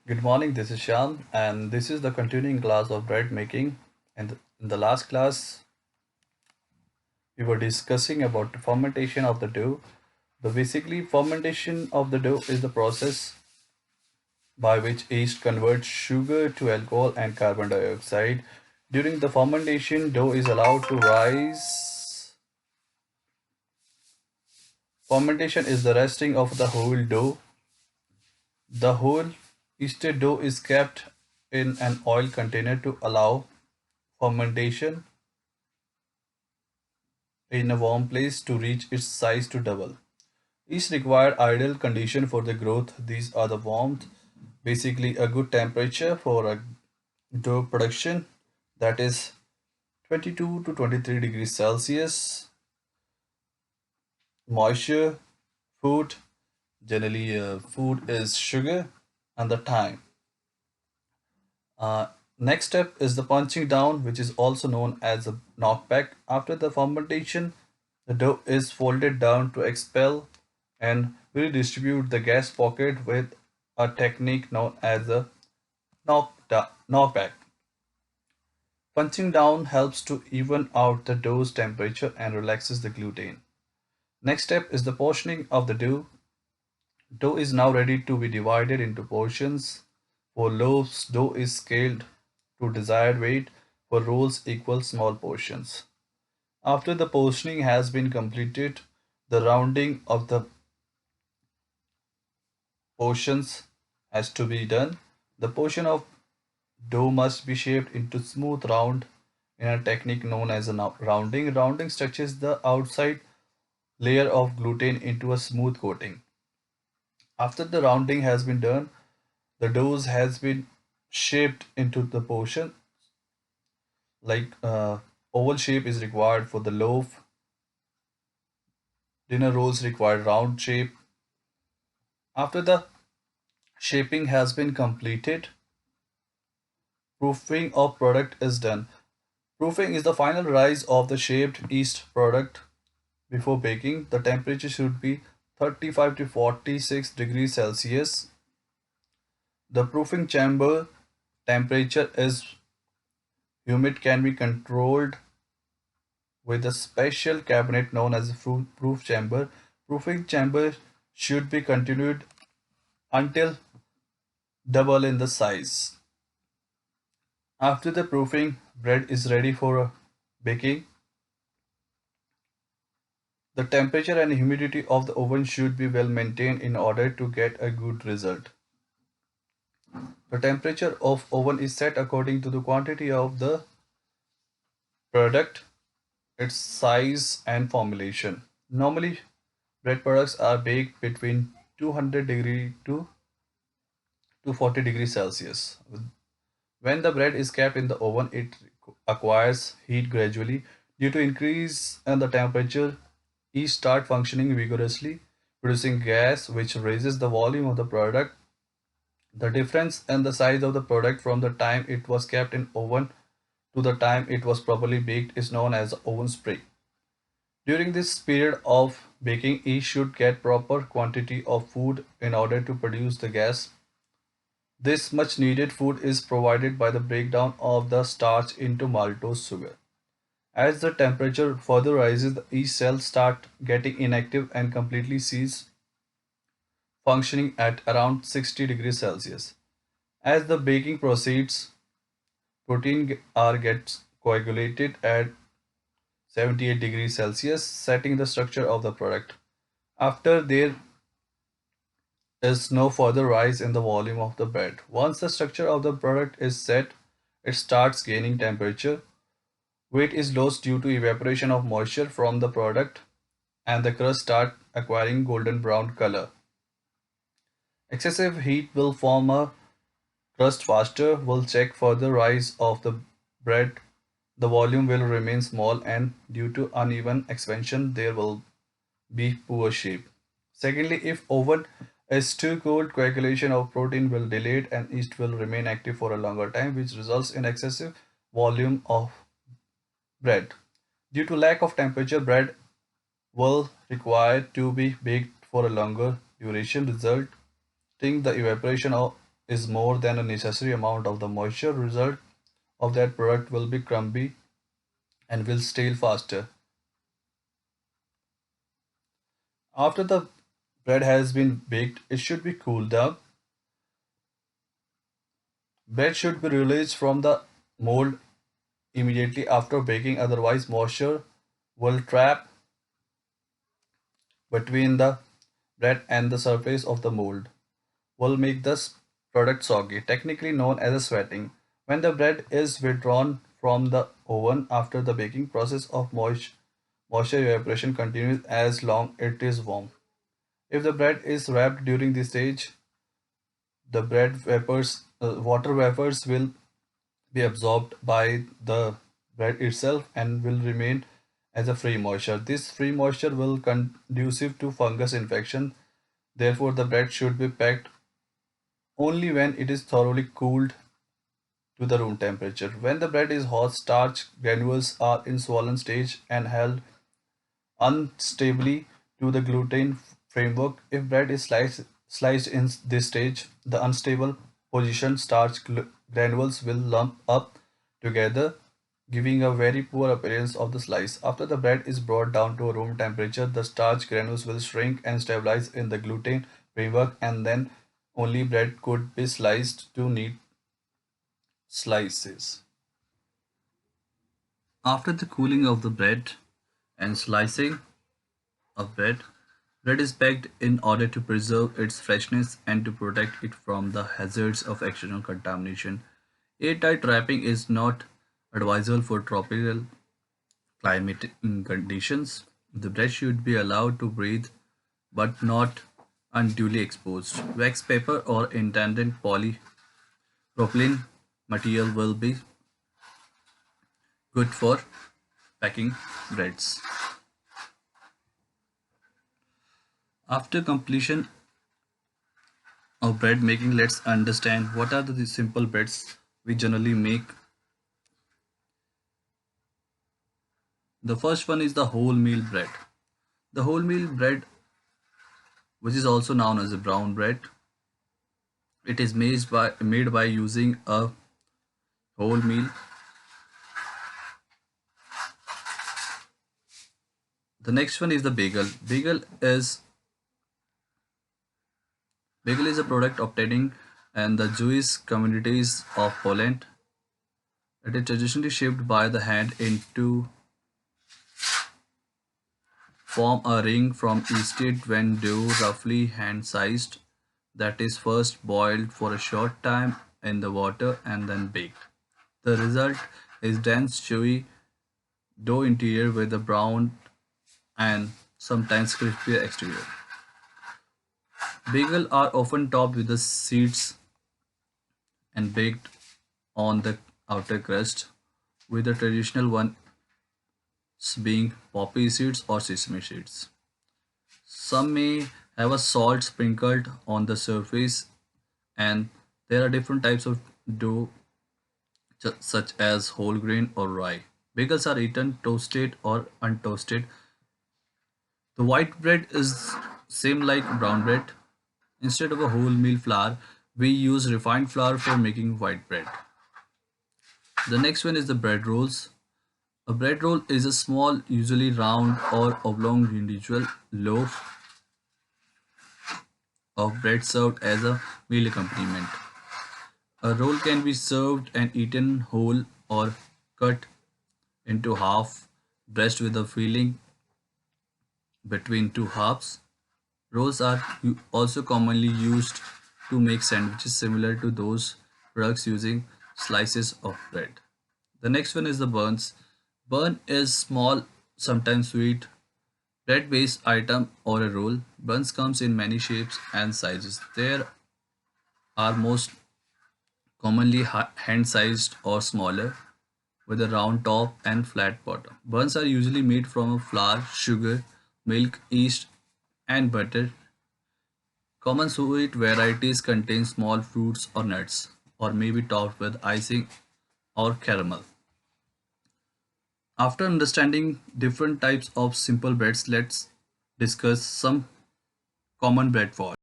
Good morning, this is Shyam, and this is the continuing class of bread making. And in the last class, we were discussing about the fermentation of the dough. The basically fermentation of the dough is the process by which yeast converts sugar to alcohol and carbon dioxide. During the fermentation, dough is allowed to rise. Fermentation is the resting of the whole dough. The whole yeasted dough is kept in an oil container to allow fermentation in a warm place to reach its size to double. Each require ideal condition for the growth. These are the warmth, basically a good temperature for a dough production, that is 22 to 23 degrees Celsius. Moisture, food, generally food is sugar, and the time. Uh, Next step is the punching down, which is also known as a knockback. After the fermentation, the dough is folded down to expel and redistribute the gas pocket with a technique known as a knockback. Punching down helps to even out the dough's temperature and relaxes the gluten. Next step is the portioning of the dough. Dough is now ready to be divided into portions. For loaves, dough is scaled to desired weight. For rolls, equal small portions. After the portioning has been completed, the rounding of the portions has to be done. The portion of dough must be shaped into smooth round in a technique known as a rounding. Rounding stretches the outside layer of gluten into a smooth coating. After the rounding has been done, the dough has been shaped into the portion. Like oval shape is required for the loaf. Dinner rolls require round shape. After the shaping has been completed, proofing of product is done. Proofing is the final rise of the shaped yeast product before baking. The temperature should be 35 to 46 degrees Celsius. The proofing chamber temperature is humid, can be controlled with a special cabinet known as a proof chamber. Proofing chamber should be continued until double in the size. After the proofing, bread is ready for baking. The temperature and humidity of the oven should be well maintained in order to get a good result. The temperature of oven is set according to the quantity of the product, its size and formulation. Normally, bread products are baked between 200 degree to 240 degrees Celsius. When the bread is kept in the oven, it acquires heat gradually. Due to increase in the temperature, it start functioning vigorously, producing gas which raises the volume of the product. The difference in the size of the product from the time it was kept in oven to the time it was properly baked is known as oven spray. During this period of baking, it should get proper quantity of food in order to produce the gas. This much needed food is provided by the breakdown of the starch into maltose sugar. As the temperature further rises, the yeast cells start getting inactive and completely cease functioning at around 60 degrees Celsius. As the baking proceeds, protein are gets coagulated at 78 degrees Celsius, setting the structure of the product. After there is no further rise in the volume of the bread. Once the structure of the product is set, it starts gaining temperature. Weight is lost due to evaporation of moisture from the product and the crust start acquiring golden brown color. Excessive heat will form a crust faster. Will check further rise of the bread. The volume will remain small and due to uneven expansion there will be poor shape. Secondly, if oven is too cold, coagulation of protein will delayed and yeast will remain active for a longer time, which results in excessive volume of bread. Due to lack of temperature, bread will require to be baked for a longer duration, resulting the evaporation of is more than a necessary amount of the moisture, result of that product will be crumbly and will stale faster. After the bread has been baked, it should be cooled down. Bread should be released from the mold immediately after baking, otherwise moisture will trap between the bread and the surface of the mold, will make the product soggy, technically known as a sweating. When the bread is withdrawn from the oven after the baking process of moisture evaporation continues as long it is warm. If the bread is wrapped during this stage, the water vapors will be absorbed by the bread itself and will remain as a free moisture. This free moisture will conducive to fungus infection. Therefore, the bread should be packed only when it is thoroughly cooled to the room temperature. When the bread is hot, starch granules are in swollen stage and held unstably to the gluten framework. If bread is sliced in this stage, the unstable position starch granules will lump up together, giving a very poor appearance of the slice. After the bread is brought down to a room temperature, the starch granules will shrink and stabilize in the gluten framework, and then only bread could be sliced to neat slices. After the cooling of the bread and slicing of bread, bread is packed in order to preserve its freshness and to protect it from the hazards of external contamination. Airtight wrapping is not advisable for tropical climate conditions. The bread should be allowed to breathe but not unduly exposed. Wax paper or intended polypropylene material will be good for packing breads. After completion of bread making, let's understand what are the simple breads we generally make. The first one is the wholemeal bread. The wholemeal bread, which is also known as a brown bread, it is made by using a wholemeal. The next one is the bagel. Bagel is a product obtaining in the Jewish communities of Poland. It is traditionally shaped by the hand into form a ring from yeast when dough roughly hand-sized that is first boiled for a short time in the water and then baked. The result is dense, chewy dough interior with a brown and sometimes crispier exterior. Bagel are often topped with the seeds and baked on the outer crust, with the traditional ones being poppy seeds or sesame seeds. Some may have a salt sprinkled on the surface, and there are different types of dough such as whole grain or rye. Bagels are eaten toasted or untoasted. The white bread is same like brown bread. Instead of a wholemeal flour, we use refined flour for making white bread. The next one is the bread rolls. A bread roll is a small, usually round or oblong individual loaf of bread served as a meal accompaniment. A roll can be served and eaten whole or cut into half, dressed with a filling between two halves. Rolls are also commonly used to make sandwiches similar to those products using slices of bread. The next one is the buns. Bun is small, sometimes sweet, bread-based item or a roll. Buns comes in many shapes and sizes. There are most commonly hand-sized or smaller, with a round top and flat bottom. Buns are usually made from flour, sugar, milk, yeast, and butter. Common sweet varieties contain small fruits or nuts, or may be topped with icing or caramel. After understanding different types of simple breads, let's discuss some common bread faults.